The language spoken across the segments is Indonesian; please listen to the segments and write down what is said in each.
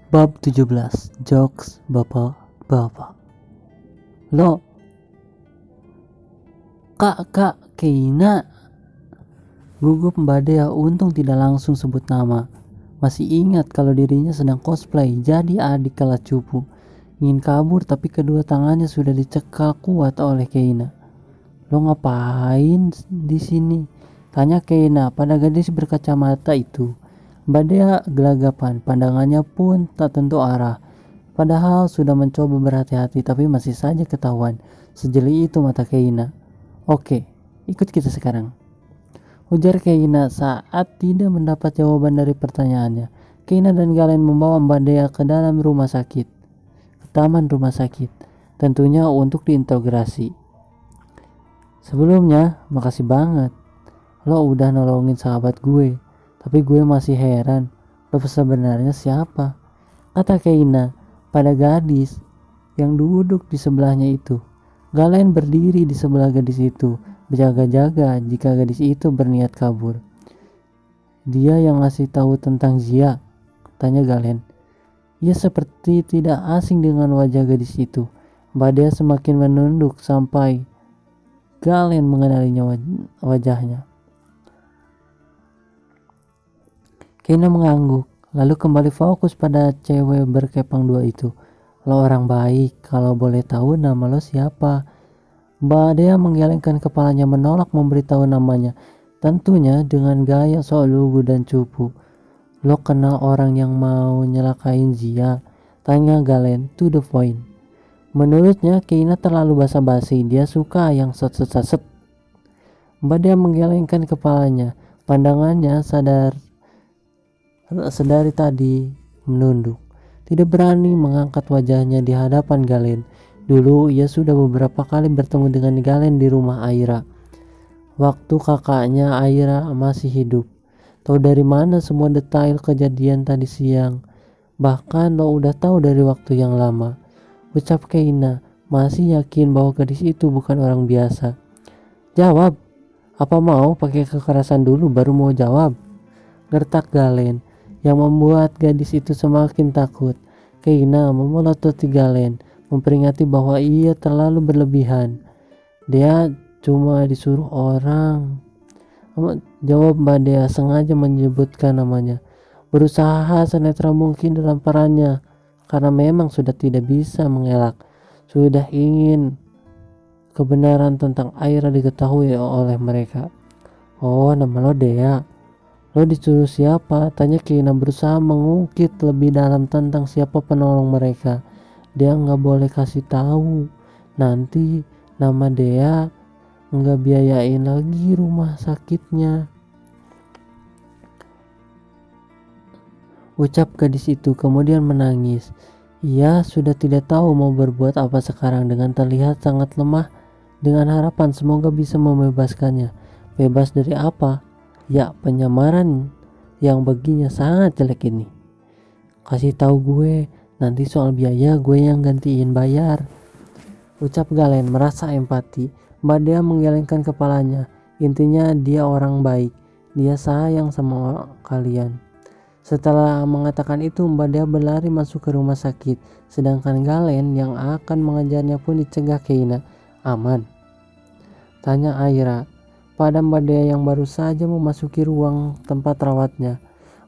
Bab 17. Jokes bapak-bapak. Lo, kak Keina, gugup Mbak Dea. Untung tidak langsung sebut nama. Masih ingat kalau dirinya sedang cosplay jadi adik kelas cupu. Ingin kabur tapi kedua tangannya sudah dicekal kuat oleh Keina. Lo ngapain di sini? Tanya Keina pada gadis berkacamata itu. Mbak Dea gelagapan, pandangannya pun tak tentu arah. Padahal sudah mencoba berhati-hati tapi masih saja ketahuan. Sejeli itu mata Keina. Oke, ikut kita sekarang, ujar Keina saat tidak mendapat jawaban dari pertanyaannya. Keina dan Galen membawa Mbak Dea ke dalam rumah sakit, ke taman rumah sakit, tentunya untuk diintegrasi. Sebelumnya, makasih banget. Lo udah nolongin sahabat gue, tapi gue masih heran, lo sebenarnya siapa? Kata Keina pada gadis yang duduk di sebelahnya itu. Galen berdiri di sebelah gadis itu, berjaga-jaga jika gadis itu berniat kabur. Dia yang ngasih tahu tentang Zia, tanya Galen. Ia seperti tidak asing dengan wajah gadis itu. Mbak Dea semakin menunduk sampai Galen mengenalinya wajahnya. Keina mengangguk, lalu kembali fokus pada cewek berkepang dua itu. Lo orang baik, kalau boleh tahu nama lo siapa? Mbak Dea menggelengkan kepalanya menolak memberitahu namanya. Tentunya dengan gaya sok lugu dan cupu. Lo kenal orang yang mau nyelakain Zia? Tanya Galen to the point. Menurutnya Keina terlalu basa-basi, dia suka yang set-set-set. Mbak Dea menggelengkan kepalanya, pandangannya sedari tadi menunduk. Tidak berani mengangkat wajahnya di hadapan Galen. Dulu ia sudah beberapa kali bertemu dengan Galen di rumah Aira. Waktu kakaknya Aira masih hidup. Tahu dari mana semua detail kejadian tadi siang. Bahkan lo udah tahu dari waktu yang lama. Ucap Keina, masih yakin bahwa gadis itu bukan orang biasa. Jawab, apa mau pakai kekerasan dulu baru mau jawab? Gertak Galen yang membuat gadis itu semakin takut. Keina memelototi Galen, memperingati bahwa ia terlalu berlebihan. Dia cuma disuruh orang. Jawab Mbak Dea sengaja menyebutkan namanya. Berusaha senetral mungkin dalam perannya, karena memang sudah tidak bisa mengelak. Sudah ingin kebenaran tentang Aira diketahui oleh mereka. Oh, nama lo Dea. Lo disuruh siapa? Tanya Keina berusaha mengungkit lebih dalam tentang siapa penolong mereka. Dia nggak boleh kasih tahu. Nanti nama Dea nggak biayain lagi rumah sakitnya. Ucap gadis itu kemudian menangis. Ia sudah tidak tahu mau berbuat apa sekarang dengan terlihat sangat lemah. Dengan harapan semoga bisa membebaskannya. Bebas dari apa? Ya, penyamaran yang baginya sangat jelek ini. Kasih tahu gue, nanti soal biaya gue yang gantiin bayar. Ucap Galen merasa empati. Mbak Dea menggelengkan kepalanya. Intinya dia orang baik. Dia sayang sama kalian. Setelah mengatakan itu, Mbak Dea berlari masuk ke rumah sakit. Sedangkan Galen yang akan mengejarnya pun dicegah Keina. Aman? Tanya Aira pada Mbak Dea yang baru saja memasuki ruang tempat rawatnya.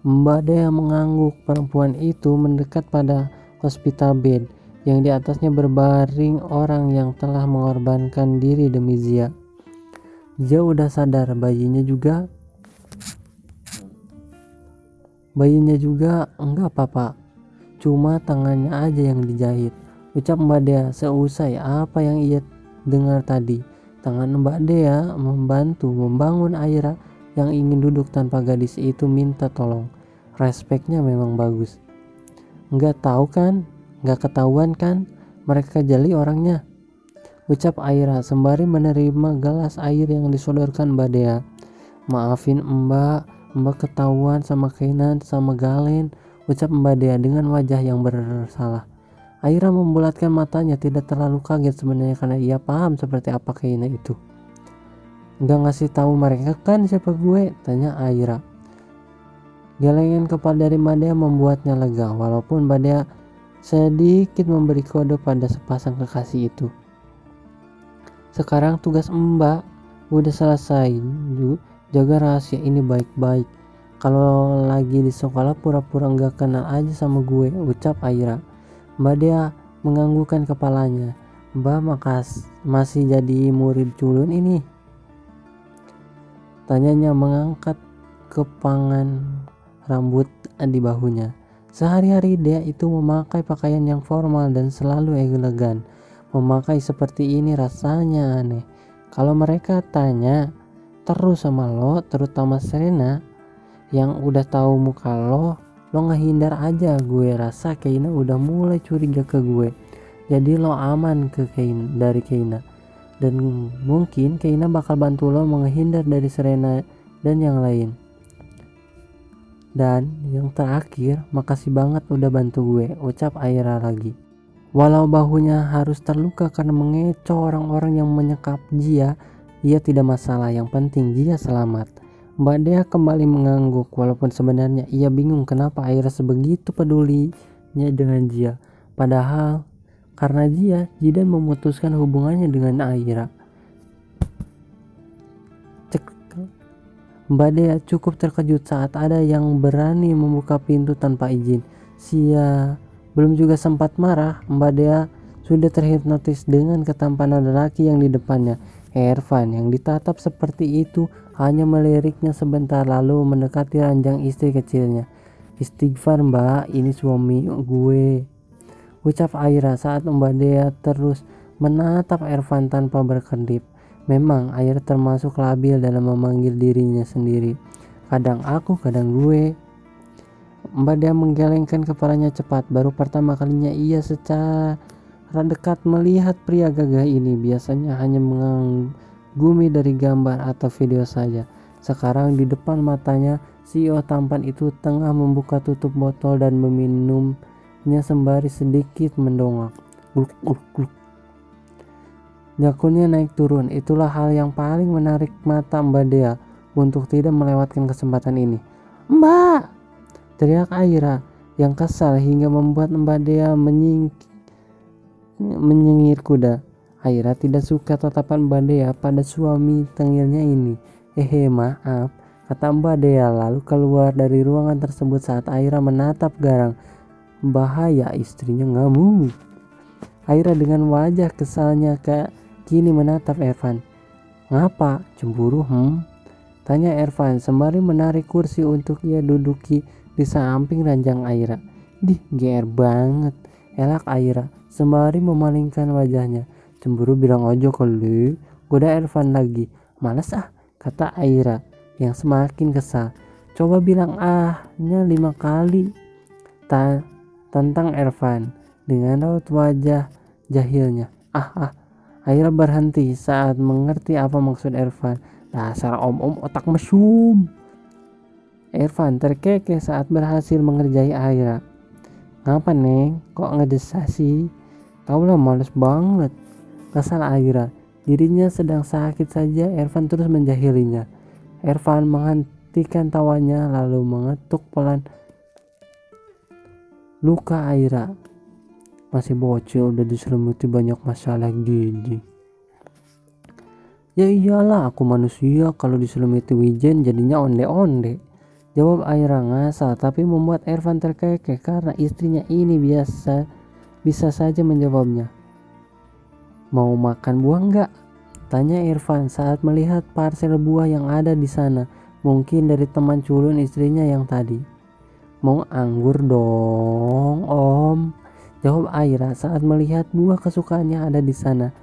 Mbak Dea mengangguk. Perempuan itu mendekat pada hospital bed yang di atasnya berbaring orang yang telah mengorbankan diri demi Zia. Zia udah sadar, bayinya juga enggak apa-apa, cuma tangannya aja yang dijahit, ucap Mbak Dea seusai apa yang ia dengar tadi. Tangan Mbak Dea membantu membangun Aira yang ingin duduk tanpa gadis itu minta tolong. Respeknya memang bagus. Enggak tahu kan? Enggak ketahuan kan? Mereka jeli orangnya, ucap Aira sembari menerima gelas air yang disodorkan Mbak Dea. Maafin Mbak ketahuan sama Keina sama Galen, ucap Mbak Dea dengan wajah yang bersalah. Aira membulatkan matanya, tidak terlalu kaget sebenarnya karena ia paham seperti apa Keina itu. Enggak ngasih tahu mereka kan siapa gue? Tanya Aira. Gelengan kepala dari Mbak Dea membuatnya lega, walaupun Mbak Dea sedikit memberi kode pada sepasang kekasih itu. Sekarang tugas Mbak udah selesai, jaga rahasia ini baik-baik. Kalau lagi di sekolah pura-pura nggak kenal aja sama gue, ucap Aira. Mbak Dea menganggukkan kepalanya. Mbak masih jadi murid culun ini? Tanyanya mengangkat kepangan rambut di bahunya. Sehari-hari Dea itu memakai pakaian yang formal dan selalu elegan. Memakai seperti ini rasanya aneh. Kalau mereka tanya terus sama lo, terutama Serena yang udah tahu muka lo ngehindar aja. Gue rasa Keina udah mulai curiga ke gue. Jadi lo aman dari Keina. Dan mungkin Keina bakal bantu lo menghindar dari Serena dan yang lain. Dan yang terakhir, makasih banget udah bantu gue, ucap Aira lagi. Walau bahunya harus terluka karena mengecoh orang-orang yang menyekap Jia, ia tidak masalah, yang penting Jia selamat. Mbak Dea kembali mengangguk, walaupun sebenarnya ia bingung kenapa Aira sebegitu pedulinya dengan Jia. Padahal karena Jia, Jidan memutuskan hubungannya dengan Aira. Mbak Dea cukup terkejut saat ada yang berani membuka pintu tanpa izin. Sia belum juga sempat marah, Mbak Dea sudah terhipnotis dengan ketampanan lelaki yang di depannya. Ervan yang ditatap seperti itu hanya meliriknya sebentar lalu mendekati ranjang istri kecilnya. Istighfar Mbak, ini suami gue, ucap Aira saat Mbak Dea terus menatap Ervan tanpa berkedip. Memang Aira termasuk labil dalam memanggil dirinya sendiri. Kadang aku, kadang gue. Mbak Dea menggelengkan kepalanya cepat. Baru pertama kalinya ia secara dekat melihat pria gagah ini. Biasanya hanya mengagumi dari gambar atau video saja. Sekarang di depan matanya, CEO tampan itu tengah membuka tutup botol dan meminumnya sembari sedikit mendongak. Gluk, gluk, gluk. Jakunnya naik turun. Itulah hal yang paling menarik mata Mbak Dea untuk tidak melewatkan kesempatan ini. Mbak! Teriak Aira yang kesal hingga membuat Mbak Dea menyengir kuda. Aira tidak suka tatapan Mbak Dea pada suami tengilnya ini. Maaf, kata Mbak Dea lalu keluar dari ruangan tersebut saat Aira menatap garang. Bahaya, istrinya ngamuk. Aira dengan wajah kesalnya kini menatap Ervan. Ngapa? Cemburu? Tanya Ervan sembari menarik kursi untuk ia duduki di samping ranjang Aira. GR banget, elak Aira sembari memalingkan wajahnya. Cemburu bilang aja kali, goda Ervan lagi. Males kata Aira yang semakin kesal. Coba bilang ahnya 5 kali. Tentang Ervan dengan raut wajah jahilnya. Aira berhenti saat mengerti apa maksud Ervan. Dasar om-om otak mesum. Ervan terkekeh saat berhasil mengerjai Aira. Ngapa Neng? Kok ngedesah sih? Taulah males banget. Kesal Aira. Dirinya sedang sakit saja, Ervan terus menjahilinya. Ervan menghentikan tawanya lalu mengetuk pelan luka Aira. Masih bocil udah diselimuti banyak masalah gini. Ya iyalah, aku manusia, kalau diselimuti wijen jadinya onde-onde, jawab Aira ngasal tapi membuat Ervan terkekeh karena istrinya ini bisa saja menjawabnya. Mau makan buah enggak? Tanya Ervan saat melihat parsel buah yang ada di sana, mungkin dari teman culun istrinya yang tadi. Mau anggur dong om, jawab Aira saat melihat buah kesukaannya ada di sana.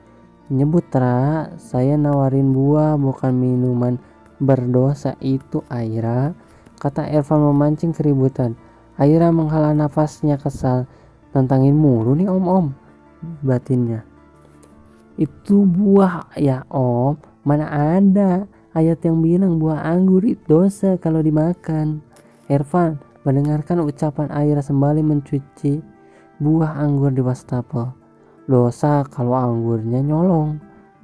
Nyebut Ra, saya nawarin buah bukan minuman berdosa itu Aira, kata Ervan memancing keributan. Aira menghela nafasnya kesal. Tantangin mulu nih om, batinnya. Itu buah ya om, mana ada ayat yang bilang buah anggur itu dosa kalau dimakan. Ervan mendengarkan ucapan Aira sembari mencuci buah anggur di wastafel. Dosa kalau anggurnya nyolong,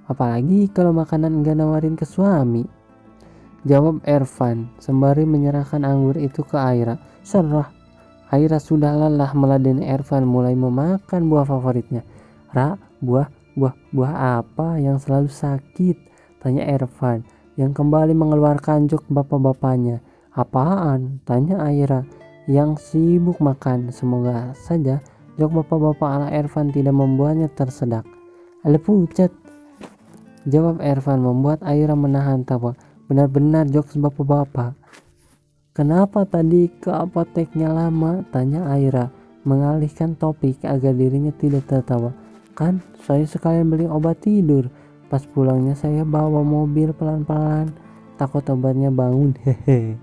apalagi kalau makanan enggak nawarin ke suami. Jawab Ervan sembari menyerahkan anggur itu ke Aira. Serah. Aira sudah lelah meladeni Ervan mulai memakan buah favoritnya. Ra, buah apa yang selalu sakit? Tanya Ervan yang kembali mengeluarkan jok bapak-bapaknya. Apaan? Tanya Aira yang sibuk makan. Semoga saja jok bapak-bapak ala Ervan tidak membuatnya tersedak. Ale pucat, jawab Ervan membuat Aira menahan tawa. Benar-benar jokes bapak-bapak. Kenapa tadi ke apoteknya lama? Tanya Aira mengalihkan topik agar dirinya tidak tertawa. Kan saya sekalian beli obat tidur. Pas pulangnya saya bawa mobil pelan-pelan. Takut obatnya bangun. Hehe.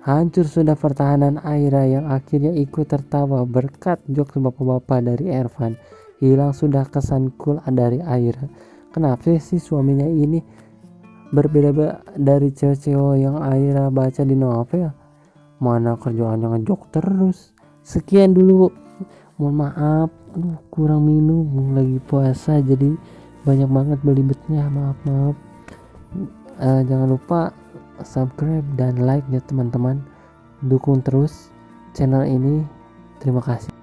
Hancur sudah pertahanan Aira yang akhirnya ikut tertawa berkat jokes bapak-bapak dari Ervan. Hilang sudah kesan cool dari Aira. Kenapa sih suaminya ini berbeda dari cewek-cewek yang Aira baca di novel? Mana kerjaannya ngejok terus. Sekian dulu, mohon maaf, kurang minum, lagi puasa jadi banyak banget belibetnya, maaf. Jangan lupa subscribe dan like ya teman-teman, dukung terus channel ini, terima kasih.